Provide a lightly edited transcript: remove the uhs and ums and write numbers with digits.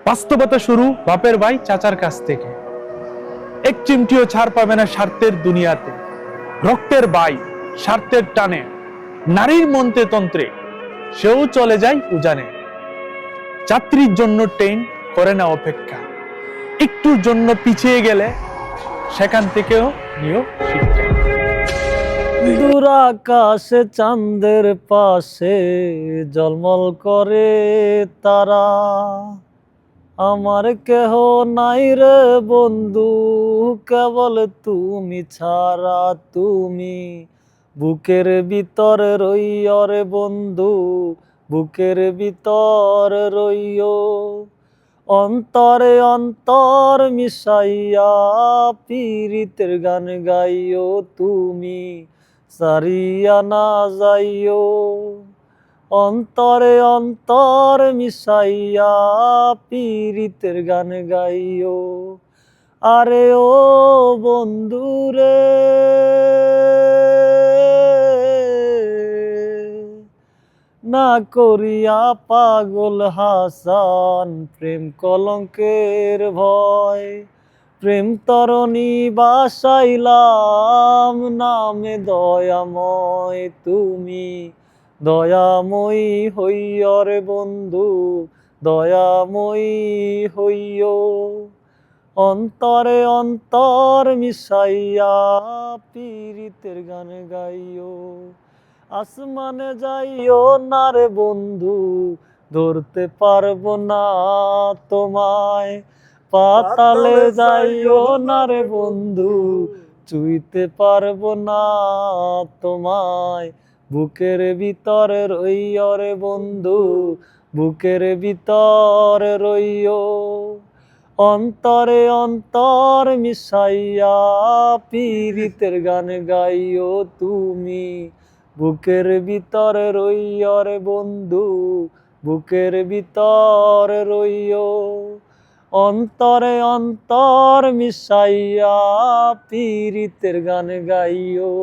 বাস্তবতা শুরু বাপের ভাই চাচার কাছ থেকে। এক চিমটিও ছাড় পাবে না স্বার্থের দুনিয়াতে। রক্তের ভাই স্বার্থের টানে, নারীর মন্ত্রে তন্ত্রে সেও চলে যায় উজানে। যাত্রীর জন্য ট্রেন করে না অপেক্ষা, একটুর জন্য পিছিয়ে গেলে সেখান থেকেও নিও শিক্ষা। দূর আকাশে চাঁদের পাশে ঝলমল করে তারা, আমার কেহ নাই রে বন্ধু, কেবল তুমি ছাড়া। তুমি বুকের ভিতরে রইও রে বন্ধু, বুকের ভিতরে রইও। অন্তরে অন্তর মিশাইয়া পীরিতের গান গাইও, তুমি সারিয়া না যাইও। অন্তরে অন্তর মিশাইয়া পীরিতের গান গাইও। আরে ও বন্ধুরে, না করিয়া পাগল হাসান প্রেম কলঙ্কের ভয়। প্রেম তরণী বাসাইলাম নামে দয়াময়, তুমি দয়াময়ী হইও রে বন্ধু, দয়াময়ী হইও। অন্তরে অন্তর মিশাইয়া পীরিতের গান গাইও। আসমানে যাইও না রে বন্ধু, ধরতে পারবো না তোমায়। পাতালে যাইও না রে বন্ধু, ছুঁইতে পারবো না তোমায়। বুকের ভিতরে রইও রে বন্ধু, বুকের ভিতরে রইও। অন্তরে অন্তর মিশাইয়া পীরিতের গান গাইও, তুমি বুকের ভিতরে রইও রে বন্ধু, বুকের ভিতরে রইও। অন্তরে অন্তর মিশাইয়া পীরিতের গান গাইও।